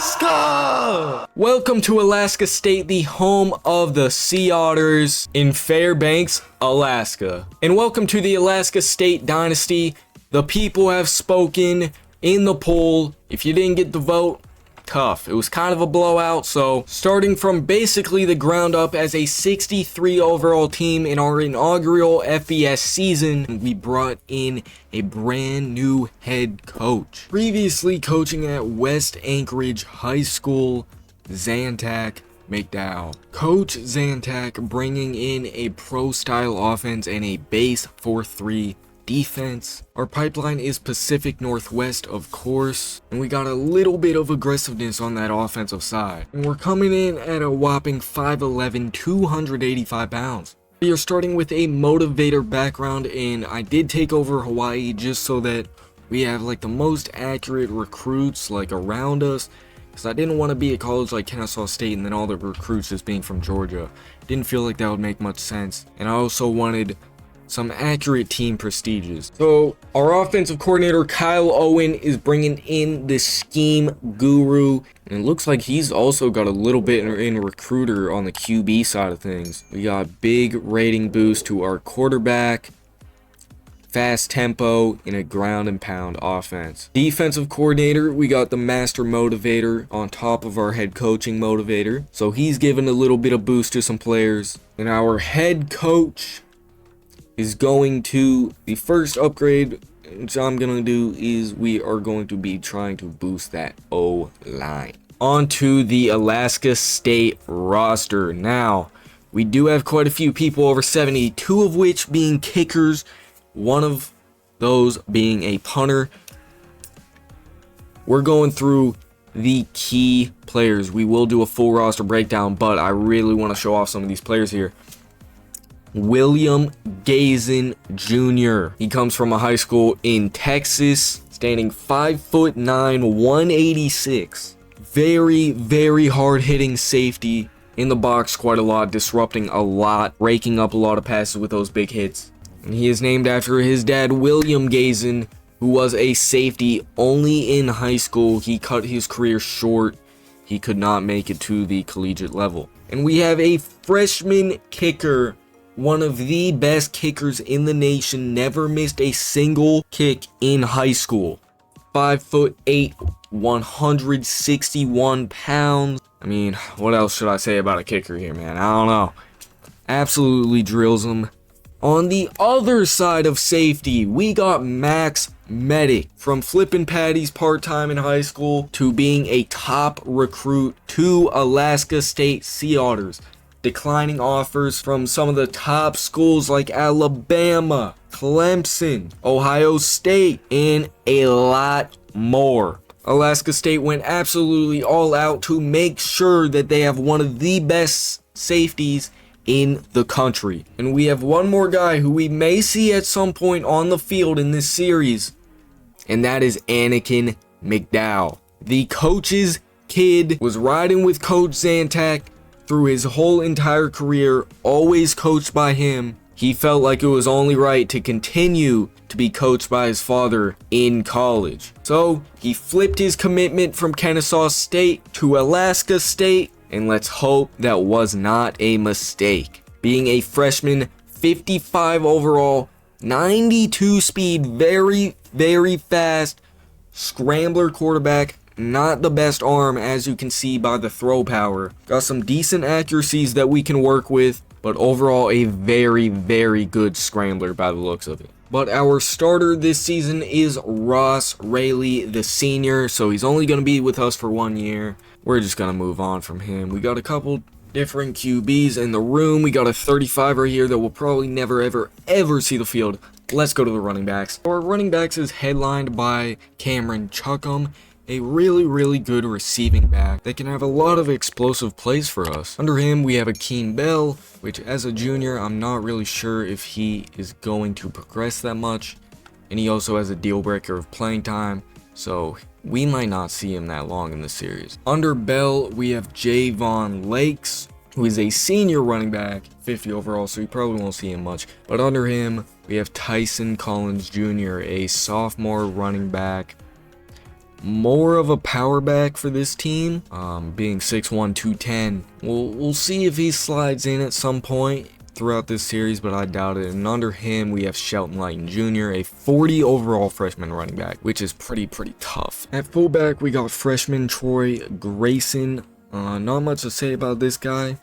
Alaska! Welcome to Alaska State, the home of the Sea Otters in Fairbanks, Alaska. And welcome to the Alaska State Dynasty. The people have spoken in the poll. If you didn't get the vote, tough. It was kind of a blowout, so starting from basically the ground up as a 63 overall team in our inaugural FBS season, we brought in a brand new head coach. Previously coaching at West Anchorage High School, Zantac McDowell. Coach Zantac bringing in a pro-style offense and a base 4-3 defense. Our pipeline is Pacific Northwest, of course, and we got a little bit of aggressiveness on that offensive side. And we're coming in at a whopping 5'11", 285 pounds. We are starting with a motivator background, and I did take over Hawaii just so that we have like the most accurate recruits like around us, because I didn't want to be at college like Kennesaw State and then all the recruits just being from Georgia. Didn't feel like that would make much sense, and I also wanted some accurate team prestiges. So our offensive coordinator Kyle Owen is bringing in the scheme guru, and it looks like he's also got a little bit in recruiter on the QB side of things. We got big rating boost to our quarterback, fast tempo in a ground and pound offense. Defensive coordinator, we got the master motivator on top of our head coaching motivator, so he's giving a little bit of boost to some players. And our head coach is going to, the first upgrade which I'm gonna do is we are going to be trying to boost that O-line. On to the Alaska State roster. Now, we do have quite a few people over 70, two of which being kickers, one of those being a punter. We're going through the key players. We will do a full roster breakdown, but I really want to show off some of these players here. William Gazen Jr. He comes from a high school in Texas, standing 5'9", 186. Very, very hard-hitting safety in the box quite a lot, disrupting a lot, breaking up a lot of passes with those big hits. And he is named after his dad, William Gazen, who was a safety only in high school. He cut his career short. He could not make it to the collegiate level. And we have a freshman kicker, one of the best kickers in the nation, never missed a single kick in high school. 5'8", 161 pounds. I mean, what else should I say about a kicker here, man? I don't know. Absolutely drills them. On the other side of safety, we got Max Medic, from flipping patties part-time in high school to being a top recruit to Alaska State Sea Otters, declining offers from some of the top schools like Alabama, Clemson, Ohio State, and a lot more. Alaska State went absolutely all out to make sure that they have one of the best safeties in the country. And we have one more guy who we may see at some point on the field in this series, and that is Anakin McDowell. The coach's kid was riding with Coach Zantac through his whole entire career, always coached by him. He felt like it was only right to continue to be coached by his father in college. So he flipped his commitment from Kennesaw State to Alaska State, and let's hope that was not a mistake. Being a freshman, 55 overall, 92 speed, very, very fast, scrambler quarterback. Not the best arm, as you can see by the throw power. Got some decent accuracies that we can work with, but overall a very, very good scrambler by the looks of it. But our starter this season is Ross Rayleigh, the senior, so he's only going to be with us for 1 year. We're just going to move on from him. We got a couple different QBs in the room. We got a 35 right here that will probably never, ever see the field. Let's go to the running backs. Our running backs is headlined by Cameron Chuckham, a really, really good receiving back that can have a lot of explosive plays for us. Under him, we have Akeem Bell, which as a junior, I'm not really sure if he is going to progress that much. And he also has a deal breaker of playing time, so we might not see him that long in the series. Under Bell, we have Javon Lakes, who is a senior running back, 50 overall, so you probably won't see him much. But under him, we have Tyson Collins Jr., a sophomore running back, more of a power back for this team, being 6'1", 210. We'll see if he slides in at some point throughout this series, but I doubt it. And under him, we have Shelton Lighton Jr., a 40 overall freshman running back, which is pretty tough. At fullback, we got freshman Troy Grayson. Not much to say about this guy.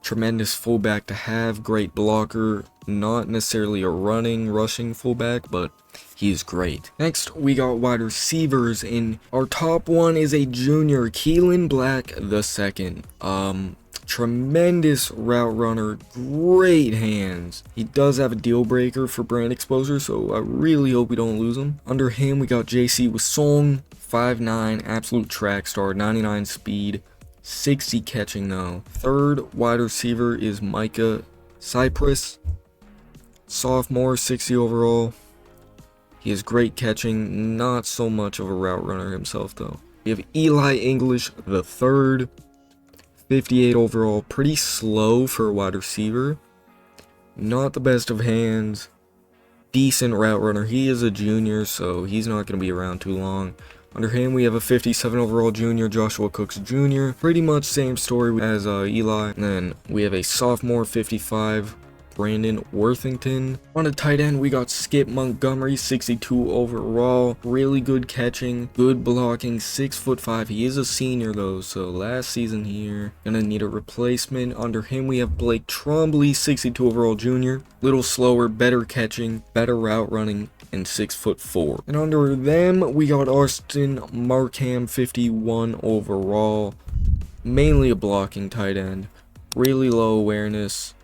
Tremendous fullback to have, great blocker, not necessarily a rushing fullback, but he is great. Next, we got wide receivers, and our top one is a junior, Keelan Black II. Tremendous route runner, great hands. He does have a deal breaker for brand exposure, so I really hope we don't lose him. Under him, we got JC Wasong, 5'9", absolute track star, 99 speed. 60 catching though. Third wide receiver is Micah Cypress, sophomore, 60 overall. He has great catching, not so much of a route runner himself though. We have Eli English the third, 58 overall, pretty slow for a wide receiver. Not the best of hands, decent route runner. He is a junior, so he's not going to be around too long. Under him, we have a 57 overall junior, Joshua Cooks Jr. Pretty much same story as Eli. And then we have a sophomore, 55, Brandon Worthington. On a tight end, we got Skip Montgomery, 62 overall. Really good catching, good blocking, 6'5". He is a senior though, so last season here, gonna need a replacement. Under him, we have Blake Trombley, 62 overall junior. Little slower, better catching, better route running, and 6'4". And under them, we got Austin Markham, 51 overall. Mainly a blocking tight end. Really low awareness.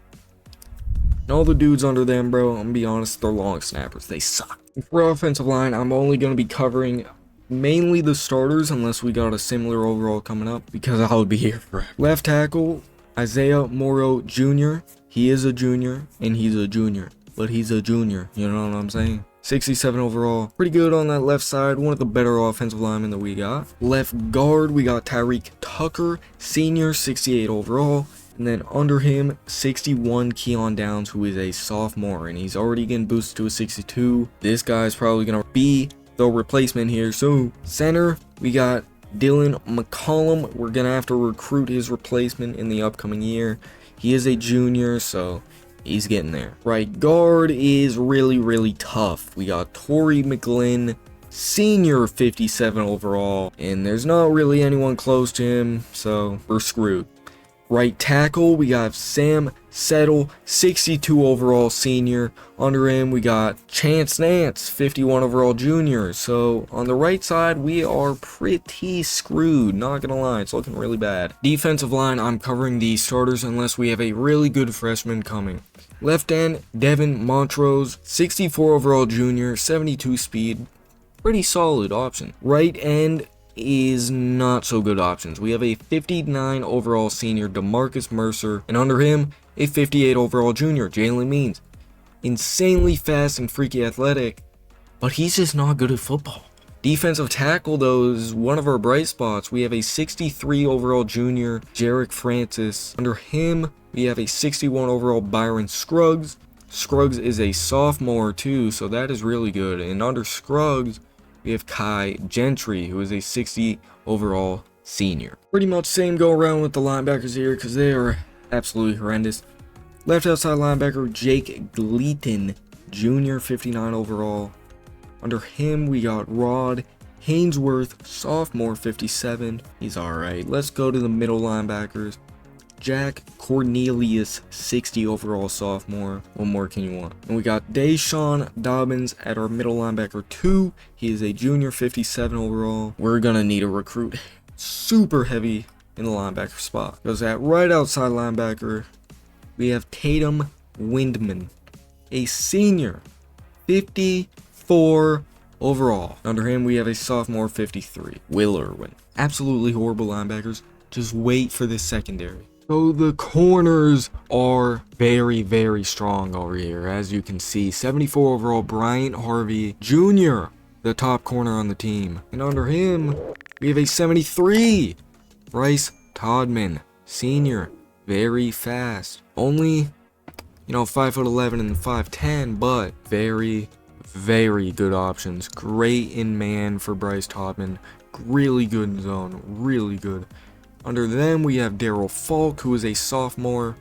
And all the dudes under them, bro, I'm gonna be honest, they're long snappers. They suck. For offensive line, I'm only gonna be covering mainly the starters unless we got a similar overall coming up, because I'll be here forever. Left tackle, Isaiah Morrow Jr. He is a junior, and he's a junior. But he's a junior, you know what I'm saying? 67 overall, pretty good on that left side, one of the better offensive linemen that we got. Left guard, we got Tyreek Tucker, senior, 68 overall. And then under him, 61, Keon Downs, who is a sophomore, and he's already getting boosted to a 62. This guy's probably going to be the replacement here. So, center, we got Dylan McCollum. We're going to have to recruit his replacement in the upcoming year. He is a junior, so he's getting there. Right guard is really tough. We got Torrey McGlynn, senior, 57 overall, and there's not really anyone close to him, so we're screwed. Right tackle, we got Sam Settle, 62 overall senior. Under him, we got Chance Nance, 51 overall junior. So on the right side, we are pretty screwed. Not gonna lie, it's looking really bad. Defensive line, I'm covering the starters unless we have a really good freshman coming. Left end, Devin Montrose, 64 overall junior, 72 speed. Pretty solid option. Right end is not so good options. We have a 59 overall senior, DeMarcus Mercer, and under him, a 58 overall junior, Jalen Means. Insanely fast and freaky athletic, but he's just not good at football. Defensive tackle, though, is one of our bright spots. We have a 63 overall junior, Jarek Francis. Under him, we have a 61 overall Byron Scruggs. Scruggs is a sophomore, too, so that is really good. And under Scruggs, we have Kai Gentry, who is a 60 overall senior. Pretty much same go around with the linebackers here because they are absolutely horrendous. Left outside linebacker, Jake Gleaton, junior, 59 overall. Under him, we got Rod Hainsworth, sophomore, 57. He's alright. Let's go to the middle linebackers. Jack Cornelius, 60 overall sophomore. What more can you want? And we got Deshaun Dobbins at our middle linebacker 2. He is a junior, 57 overall. We're gonna need a recruit super heavy in the linebacker spot. Because at right outside linebacker, we have Tatum Windman, a senior, 54 overall. Under him, we have a sophomore, 53. Will Irwin. Absolutely horrible linebackers. Just wait for this secondary. So the corners are very strong over here. As you can see, 74 overall Bryant Harvey Jr., the top corner on the team. And under him, we have a 73 Bryce Todman, senior, very fast. Only, 5'11" and 5'10", but very good options. Great in man for Bryce Todman. really good in zone, really good. Under them, we have Daryl Falk, who is a sophomore.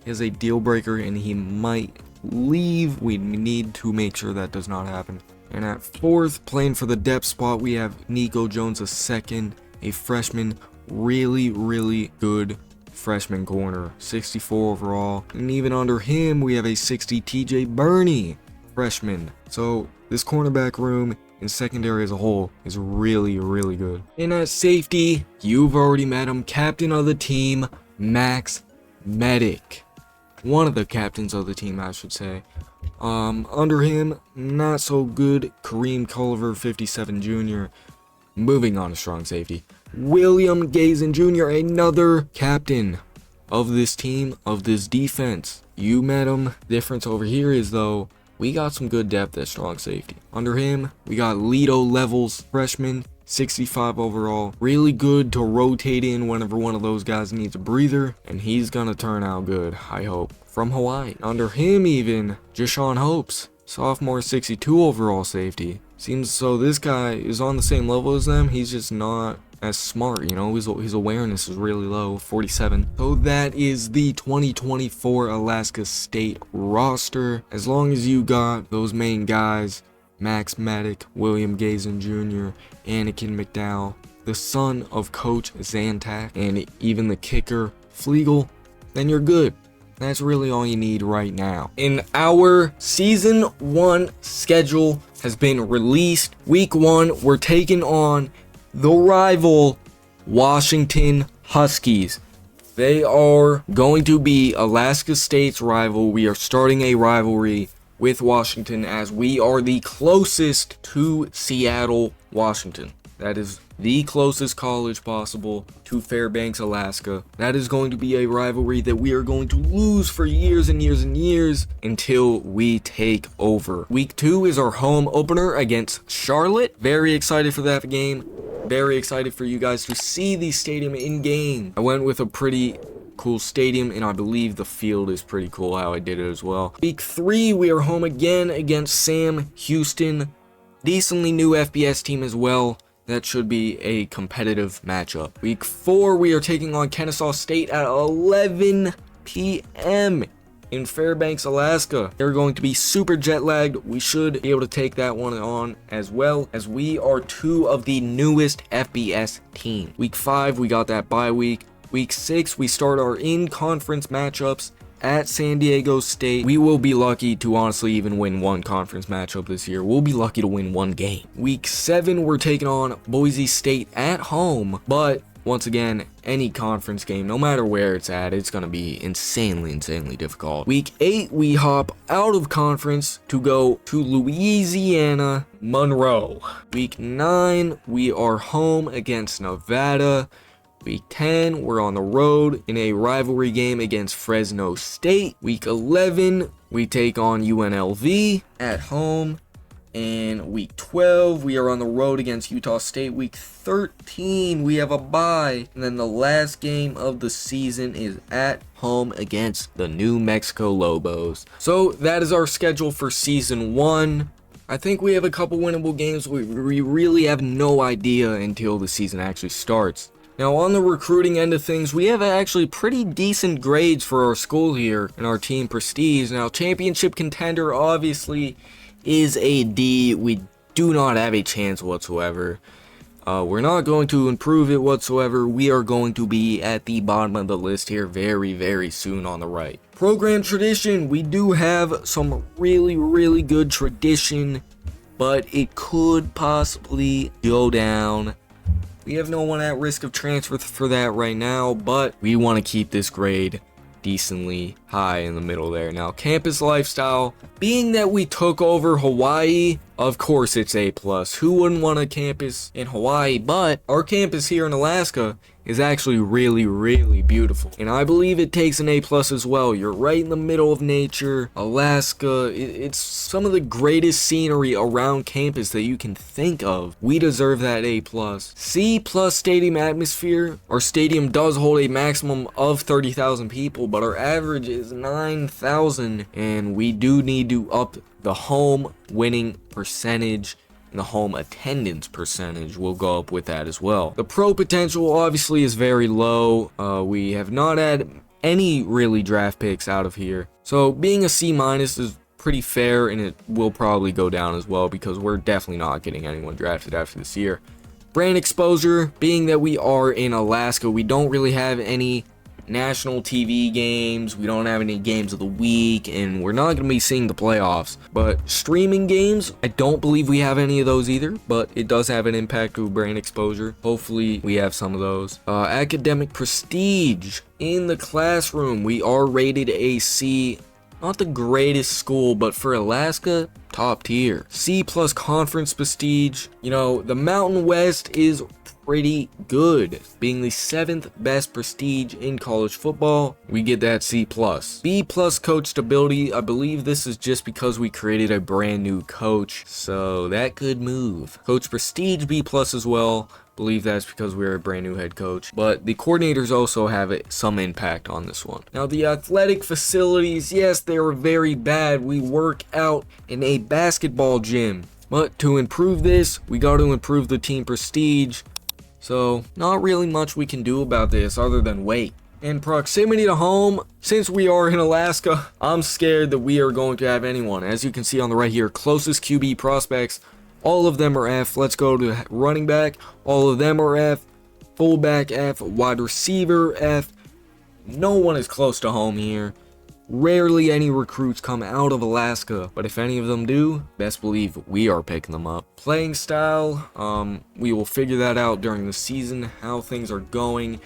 He is a deal breaker, and he might leave. We need to make sure that does not happen. And at fourth, playing for the depth spot, we have Nico Jones II, a freshman, really good freshman corner, 64 overall. And even under him, we have a 60 TJ Burney, freshman. So this cornerback room and secondary as a whole is really good. And at safety, you've already met him, captain of the team, Max Medic. One of the captains of the team, I should say. Under him, not so good, Kareem Culliver, 57 Jr. Moving on to strong safety, William Gazen Jr., another captain of this team, of this defense. You met him. Difference over here is, though, we got some good depth at strong safety. Under him, we got Lito Levels, freshman, 65 overall. Really good to rotate in whenever one of those guys needs a breather, and he's gonna turn out good, I hope. From Hawaii. Under him even, Jashawn Hopes, sophomore, 62 overall safety. Seems so this guy is on the same level as them, he's just not as smart, you know, his awareness is really low, 47. So that is the 2024 Alaska State roster. As long as you got those main guys, Max Medic, William Gazen Jr., Anakin McDowell, the son of Coach Zantac, and even the kicker, Flegel, then you're good. That's really all you need right now. And our season 1 schedule has been released. Week 1, we're taking on the rival Washington Huskies. They are going to be Alaska State's rival. We are starting a rivalry with Washington as we are the closest to Seattle, Washington. That is the closest college possible to Fairbanks, Alaska. That is going to be a rivalry that we are going to lose for years and years and years until we take over. Week 2 is our home opener against Charlotte. Very excited for that game. Very excited for you guys to see the stadium in game. I went with a pretty cool stadium, and I believe the field is pretty cool how I did it as well. Week 3, we are home again against Sam Houston. Decently new FBS team as well. That should be a competitive matchup. Week 4, we are taking on Kennesaw State at 11 p.m. in Fairbanks, Alaska. They're going to be super jet lagged. We should be able to take that one on as well, as we are 2 of the newest FBS teams. Week 5, we got that bye week. Week 6, we start our in-conference matchups at San Diego State. We will be lucky to honestly even win one conference matchup this year. We'll be lucky to win one game. Week 7, we're taking on Boise State at home, but once again, any conference game, no matter where it's at, it's going to be insanely difficult. Week 8, we hop out of conference to go to Louisiana, Monroe. Week 9, we are home against Nevada. Week 10, we're on the road in a rivalry game against Fresno State. Week 11, we take on UNLV at home. And week 12, we are on the road against Utah State. Week 13, we have a bye. And then the last game of the season is at home against the New Mexico Lobos. So that is our schedule for season 1. I think we have a couple winnable games. We really have no idea until the season actually starts. Now, on the recruiting end of things, we have actually pretty decent grades for our school here in our team prestige. Now, championship contender obviously is a D. We do not have a chance whatsoever. We're not going to improve it whatsoever. We are going to be at the bottom of the list here very soon on the right. Program tradition, we do have some really good tradition, but it could possibly go down. We have no one at risk of transfer for that right now, but we want to keep this grade decently high in the middle there. Now, campus lifestyle, being that we took over Hawaii, of course it's A+. Who wouldn't want a campus in Hawaii? But our campus here in Alaska is actually really beautiful, and I believe it takes an A+ as well. You're right in the middle of nature. Alaska, it's some of the greatest scenery around campus that you can think of. We deserve that A+. C+ stadium atmosphere. Our stadium does hold a maximum of 30,000 people, but our average is 9,000, and we do need to up the home winning percentage And the home attendance percentage will go up with that as well. The pro potential obviously is very low. We have not had any really draft picks out of here. So being a C- is pretty fair, and it will probably go down as well because we're definitely not getting anyone drafted after this year. Brand exposure, being that we are in Alaska, we don't really have any national TV games, we don't have any games of the week, and we're not going to be seeing the playoffs. But streaming games, I don't believe we have any of those either, but it does have an impact to brand exposure. Hopefully we have some of those. Academic prestige, in the classroom, we are rated a C. Not the greatest school, but for Alaska, top tier. C+ conference prestige. You know, the Mountain West is pretty good. Being the 7th best prestige in college football, we get that C+. B+ coach stability. I believe this is just because we created a brand new coach, so that could move. Coach prestige B+ as well. Believe that's because we're a brand new head coach, but the coordinators also have some impact on this one. Now the athletic facilities, yes, they are very bad. We work out in a basketball gym, but to improve this, we got to improve the team prestige. So not really much we can do about this other than wait. In proximity to home, since we are in Alaska, I'm scared that we are going to have anyone. As you can see on the right here, closest QB prospects, all of them are F. Let's go to running back. All of them are F. Fullback F. Wide receiver F. No one is close to home here. Rarely any recruits come out of Alaska, but if any of them do, best believe we are picking them up. Playing style, we will figure that out during the season, how things are going.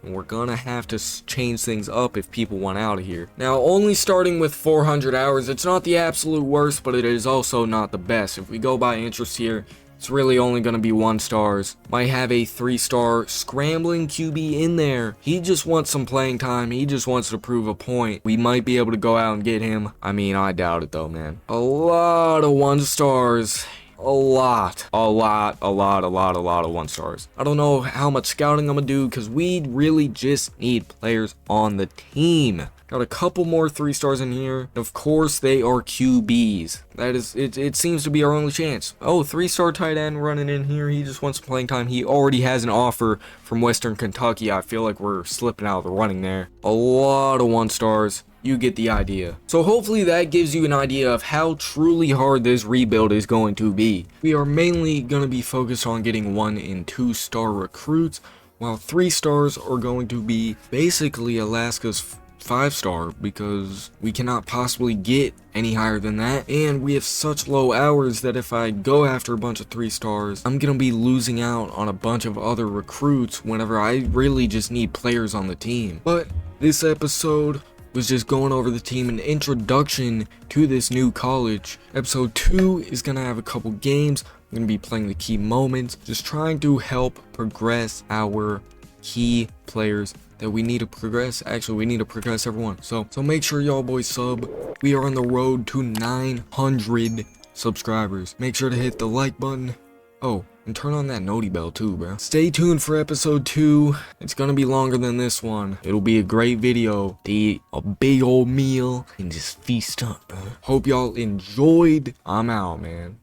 And we're gonna have to change things up if people want out of here. Now, only starting with 400 hours, it's not the absolute worst, but it is also not the best. If we go by interest here, it's really only gonna be 1 stars. Might have a 3-star scrambling QB in there. He just wants some playing time. He just wants to prove a point. We might be able to go out and get him. I mean, I doubt it though, man. A lot of 1 stars. A lot of 1 stars. I don't know how much scouting I'm gonna do because we really just need players on the team. Got a couple more 3 stars in here. Of course, they are QBs. That is, it seems to be our only chance. Oh, 3-star tight end running in here. He just wants playing time. He already has an offer from Western Kentucky. I feel like we're slipping out of the running there. A lot of 1 stars. You get the idea. So hopefully that gives you an idea of how truly hard this rebuild is going to be. We are mainly going to be focused on getting 1 and 2-star recruits, while 3 stars are going to be basically Alaska's 5-star, because we cannot possibly get any higher than that, and we have such low hours that if I go after a bunch of 3 stars, I'm gonna be losing out on a bunch of other recruits whenever I really just need players on the team. But this episode was just going over the team, an introduction to this new college. Episode 2 is gonna have a couple games. I'm gonna be playing the key moments, just trying to help progress our key players that we need to progress. Actually, we need to progress everyone. So make sure y'all boys sub. We are on the road to 900 subscribers. Make sure to hit the like button. Oh, and turn on that noti bell too, bro. Stay tuned for episode 2. It's gonna be longer than this one. It'll be a great video to eat a big old meal and just feast up, bro. Hope y'all enjoyed. I'm out, man.